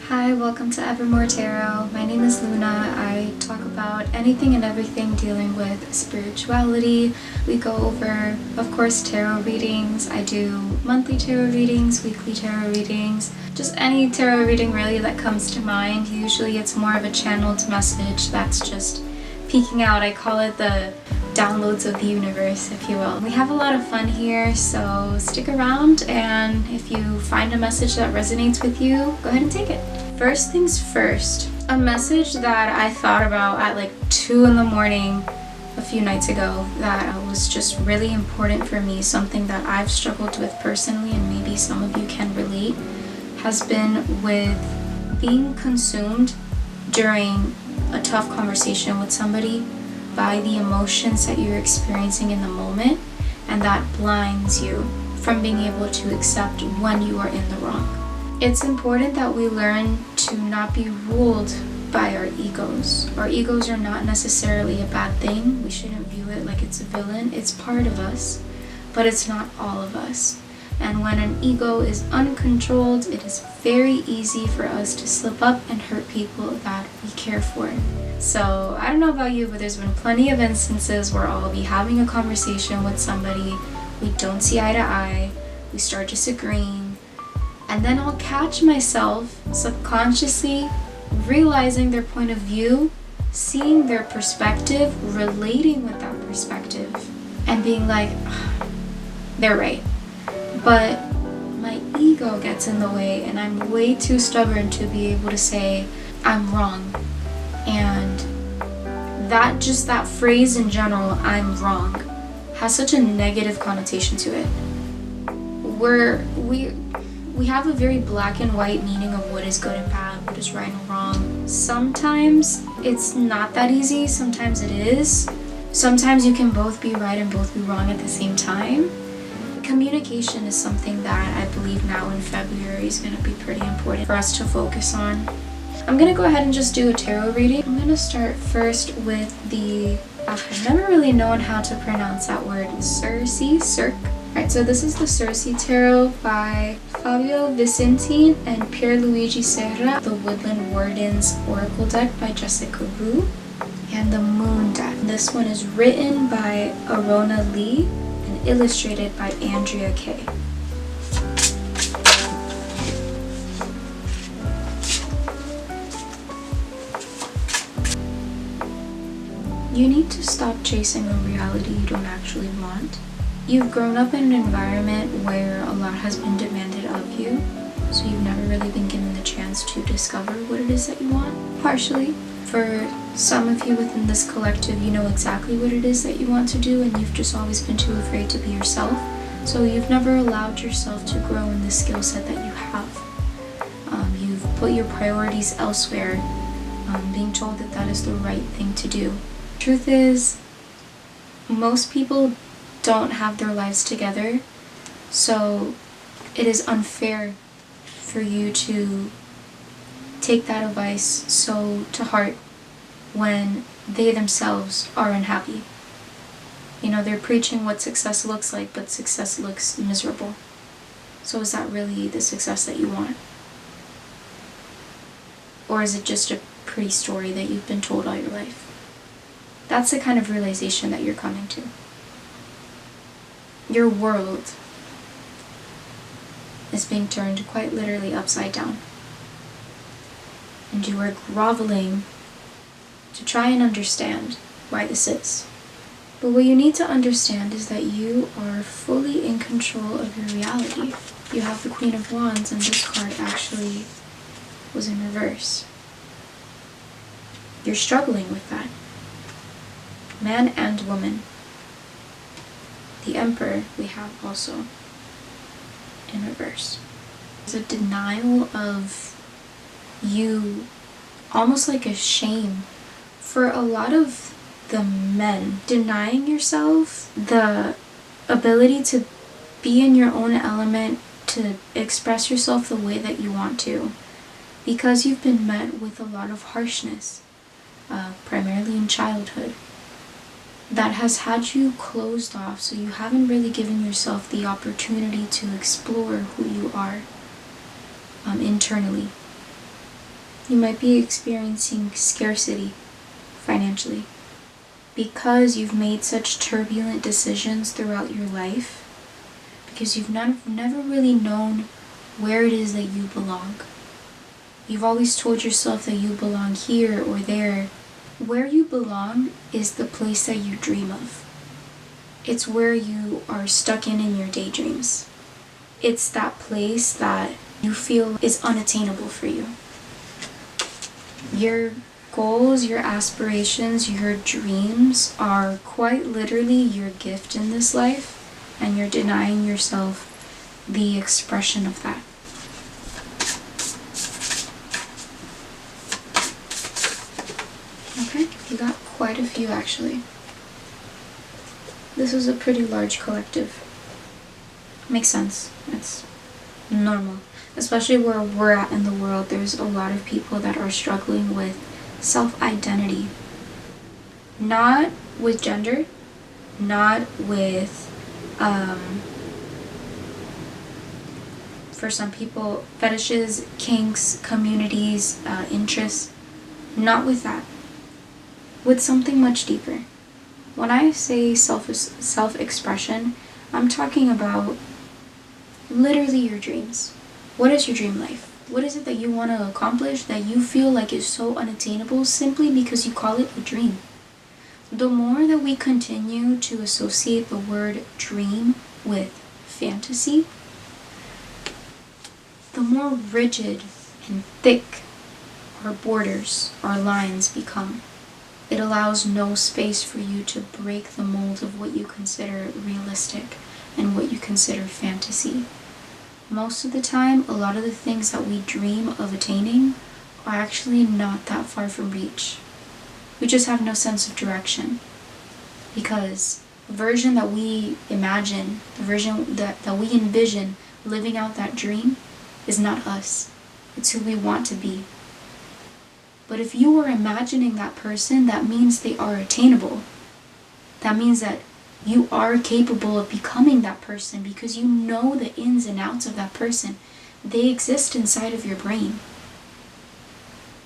Hi, welcome to Evermore Tarot. My name is Luna. I talk about anything and everything dealing with spirituality. We go over, of course, tarot readings. I do monthly tarot readings, weekly tarot readings, just any tarot reading really that comes to mind. Usually it's more of a channeled message that's just peeking out. I call it the downloads of the universe, if you will. We have a lot of fun here, so stick around, and if you find a message that resonates with you, go ahead and take it. First things first, a message that I thought about at like 2 in the morning a few nights ago that was just really important for me, something that I've struggled with personally, and maybe some of you can relate, has been with being consumed during a tough conversation with somebody by the emotions that you're experiencing in the moment, and that blinds you from being able to accept when you are in the wrong. It's important that we learn to not be ruled by our egos. Our egos are not necessarily a bad thing. We shouldn't view it like it's a villain. It's part of us, but it's not all of us. And when an ego is uncontrolled, it is very easy for us to slip up and hurt people that we care for. So I don't know about you, but there's been plenty of instances where I'll be having a conversation with somebody, we don't see eye to eye, we start disagreeing, and then I'll catch myself subconsciously realizing their point of view, seeing their perspective, relating with that perspective, and being like, they're right. But my ego gets in the way, and I'm way too stubborn to be able to say, I'm wrong. And that phrase in general, I'm wrong, has such a negative connotation to it. We have a very black and white meaning of what is good and bad, what is right and wrong. Sometimes it's not that easy, sometimes it is. Sometimes you can both be right and both be wrong at the same time. Communication is something that I believe now in February is going to be pretty important for us to focus on. I'm going to go ahead and just do a tarot reading. I'm going to start first with I've never really known how to pronounce that word, Circe. Alright, so this is the Circe Tarot by Fabio Vicentini and Pierluigi Serra, the Woodland Wardens Oracle deck by Jessica Wu, and the Moon deck. This one is written by Arronte and illustrated by Andrea Kay. You need to stop chasing a reality you don't actually want. You've grown up in an environment where a lot has been demanded of you, so you've never really been given the chance to discover what it is that you want. Partially. For some of you within this collective, you know exactly what it is that you want to do, and you've just always been too afraid to be yourself, so you've never allowed yourself to grow in the skill set that you have. You've put your priorities elsewhere, being told that that is the right thing to do. Truth is, most people don't have their lives together, so it is unfair for you to take that advice so to heart when they themselves are unhappy. You know, they're preaching what success looks like, but success looks miserable. So is that really the success that you want? Or is it just a pretty story that you've been told all your life? That's the kind of realization that you're coming to. Your world is being turned quite literally upside down. And you are groveling to try and understand why this is. But what you need to understand is that you are fully in control of your reality. You have the Queen of Wands, and this card actually was in reverse. You're struggling with that. Man and woman. The Emperor we have also in reverse. There's a denial of you, almost like a shame. For a lot of the men, denying yourself the ability to be in your own element, to express yourself the way that you want to, because you've been met with a lot of harshness, primarily in childhood, that has had you closed off, so you haven't really given yourself the opportunity to explore who you are internally. You might be experiencing scarcity financially because you've made such turbulent decisions throughout your life, because you've never really known where it is that you belong. You've always told yourself that you belong here or there. Where you belong is the place that you dream of. It's where you are stuck in your daydreams. It's that place that you feel is unattainable for you. Your goals, your aspirations, your dreams are quite literally your gift in this life, and you're denying yourself the expression of that. Okay, you got quite a few actually. This is a pretty large collective. Makes sense. It's normal. Especially where we're at in the world, there's a lot of people that are struggling with self-identity. Not with gender, not with, for some people, fetishes, kinks, communities, interests. Not with that. With something much deeper. When I say self-expression, I'm talking about literally your dreams. What is your dream life? What is it that you want to accomplish that you feel like is so unattainable simply because you call it a dream? The more that we continue to associate the word dream with fantasy, the more rigid and thick our borders, our lines become. It allows no space for you to break the mold of what you consider realistic and what you consider fantasy. Most of the time, a lot of the things that we dream of attaining are actually not that far from reach. We just have no sense of direction. Because the version that we imagine, the version that we envision living out that dream is not us. It's who we want to be. But if you are imagining that person, that means they are attainable. That means that you are capable of becoming that person because you know the ins and outs of that person. They exist inside of your brain.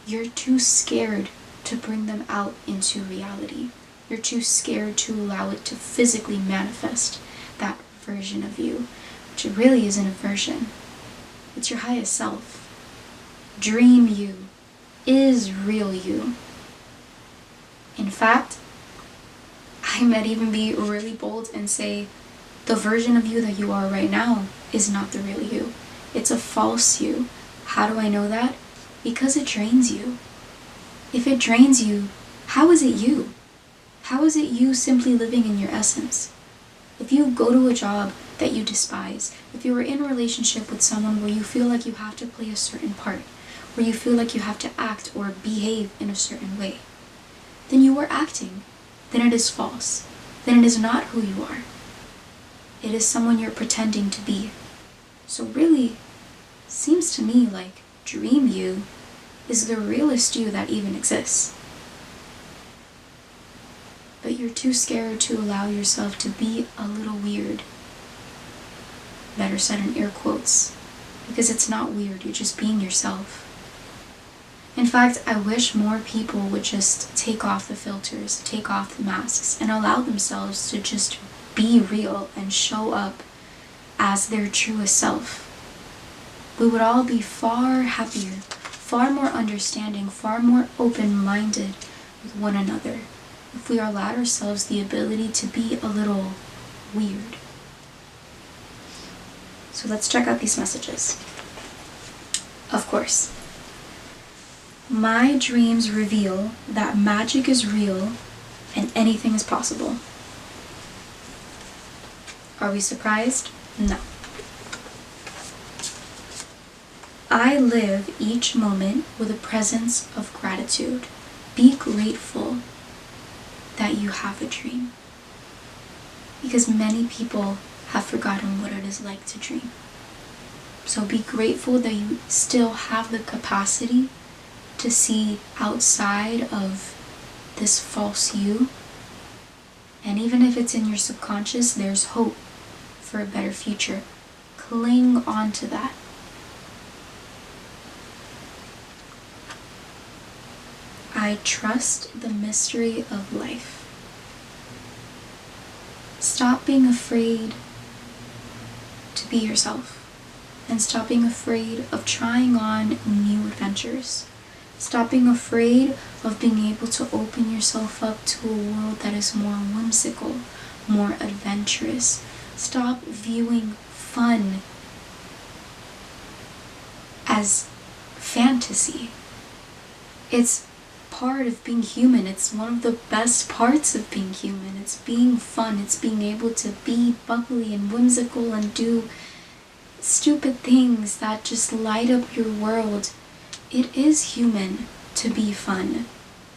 You're too scared to bring them out into reality. You're too scared to allow it to physically manifest that version of you, which it really isn't a version. It's your highest self. Dream you is real you. In fact, I might even be really bold and say the version of you that you are right now is not the real you. It's a false you. How do I know that? Because it drains you. If it drains you, how is it you? How is it you simply living in your essence? If you go to a job that you despise, if you are in a relationship with someone where you feel like you have to play a certain part, where you feel like you have to act or behave in a certain way, then you are acting. Then it is false. Then it is not who you are. It is someone you're pretending to be. So really, seems to me like dream you is the realest you that even exists. But you're too scared to allow yourself to be a little weird. Better said in air quotes. Because it's not weird, you're just being yourself. In fact, I wish more people would just take off the filters, take off the masks, and allow themselves to just be real and show up as their truest self. We would all be far happier, far more understanding, far more open-minded with one another if we allowed ourselves the ability to be a little weird. So let's check out these messages. Of course. My dreams reveal that magic is real and anything is possible. Are we surprised? No. I live each moment with a presence of gratitude. Be grateful that you have a dream. Because many people have forgotten what it is like to dream. So be grateful that you still have the capacity to see outside of this false you. And even if it's in your subconscious, there's hope for a better future. Cling on to that. I trust the mystery of life. Stop being afraid to be yourself, and stop being afraid of trying on new adventures. Stop being afraid of being able to open yourself up to a world that is more whimsical, more adventurous. Stop viewing fun as fantasy. It's part of being human. It's one of the best parts of being human. It's being fun. It's being able to be bubbly and whimsical and do stupid things that just light up your world. It is human to be fun.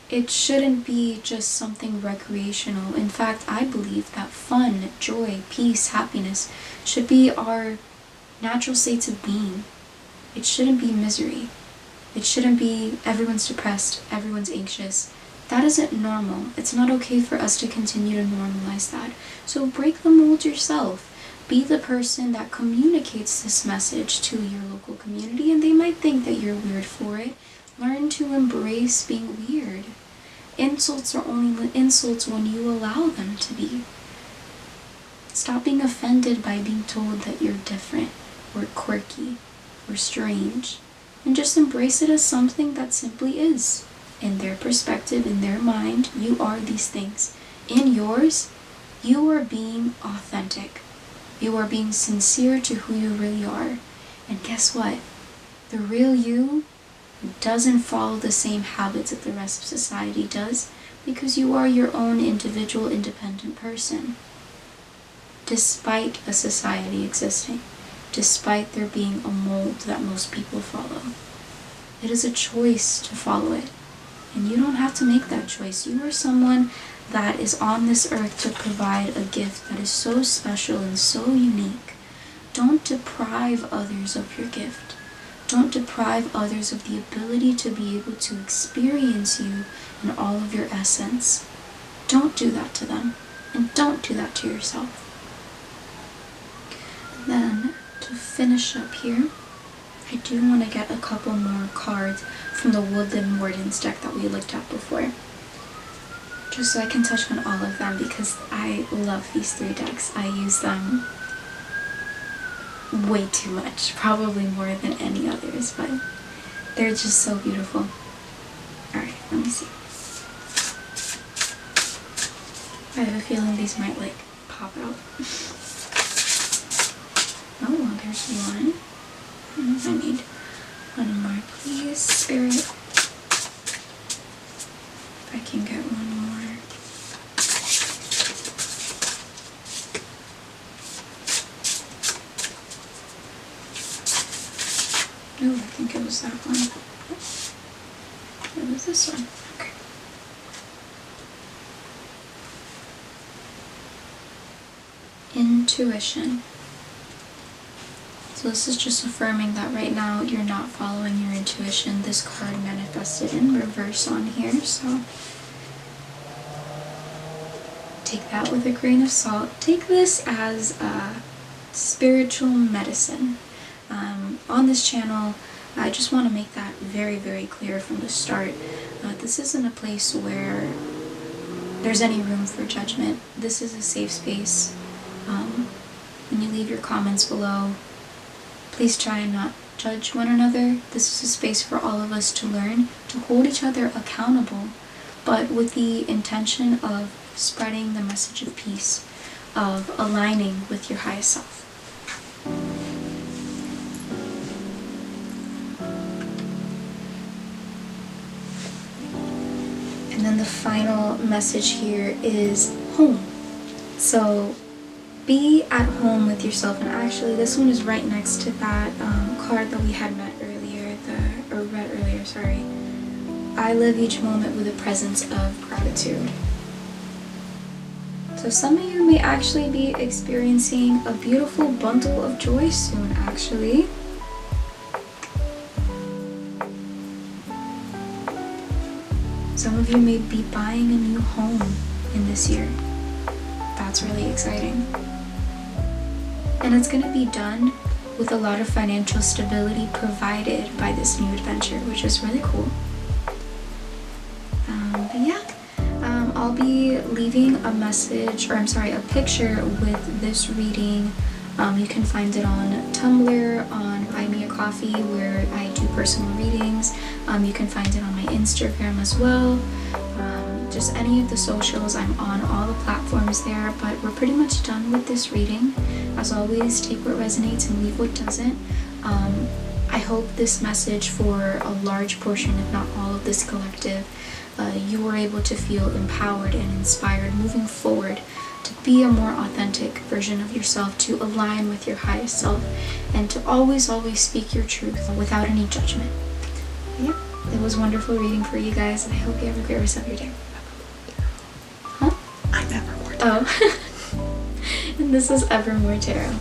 It shouldn't be just something recreational. In fact, I believe that fun, joy, peace, happiness should be our natural states of being. It shouldn't be misery. It shouldn't be everyone's depressed, everyone's anxious. That isn't normal. It's not okay for us to continue to normalize that. So break the mold yourself. Be the person that communicates this message to your local community, and they might think that you're weird for it. Learn to embrace being weird. Insults are only insults when you allow them to be. Stop being offended by being told that you're different, or quirky, or strange. And just embrace it as something that simply is. In their perspective, in their mind, you are these things. In yours, you are being authentic. You are being sincere to who you really are. And guess what? The real you doesn't follow the same habits that the rest of society does, because you are your own individual, independent person. Despite a society existing. Despite there being a mold that most people follow. It is a choice to follow it. And you don't have to make that choice. You are someone that is on this earth to provide a gift that is so special and so unique. Don't deprive others of your gift. Don't deprive others of the ability to be able to experience you in all of your essence. Don't do that to them. And don't do that to yourself. And then, to finish up here, I do want to get a couple more cards from the Woodland Wardens deck that we looked at before. Just so I can touch on all of them, because I love these three decks. I use them way too much, probably more than any others, but they're just so beautiful. Alright, let me see. I have a feeling these might like pop out. Oh, well, there's one. I need one more, please, Spirit. If I can get one more. Oh, I think it was that one. It was this one. Okay. Intuition. So this is just affirming that right now you're not following your intuition. This card manifested in reverse on here, so take that with a grain of salt. Take this as spiritual medicine. On this channel, I just want to make that very, very clear from the start. This isn't a place where there's any room for judgment. This is a safe space. When you leave your comments below, please try and not judge one another. This is a space for all of us to learn, to hold each other accountable, but with the intention of spreading the message of peace, of aligning with your highest self. And then the final message here is home. So be at home with yourself. And actually this one is right next to that card that we had read earlier, sorry. I live each moment with a presence of gratitude. So some of you may actually be experiencing a beautiful bundle of joy soon, actually. Some of you may be buying a new home in this year. That's really exciting. And it's going to be done with a lot of financial stability provided by this new adventure, which is really cool. Yeah, I'll be leaving a message, or I'm sorry, a picture with this reading. You can find it on Tumblr, on Buy Me a Coffee, where I do personal readings. You can find it on my Instagram as well. Just any of the socials, I'm on all the platforms there, but we're pretty much done with this reading. As always, take what resonates and leave what doesn't. I hope this message, for a large portion, if not all of this collective, you were able to feel empowered and inspired moving forward to be a more authentic version of yourself, to align with your highest self, and to always speak your truth without any judgment. Yep, it was wonderful reading for you guys, and I hope you have a great rest of your day. Huh? I'm Evermore Tarot. Oh. And this is Evermore Tarot.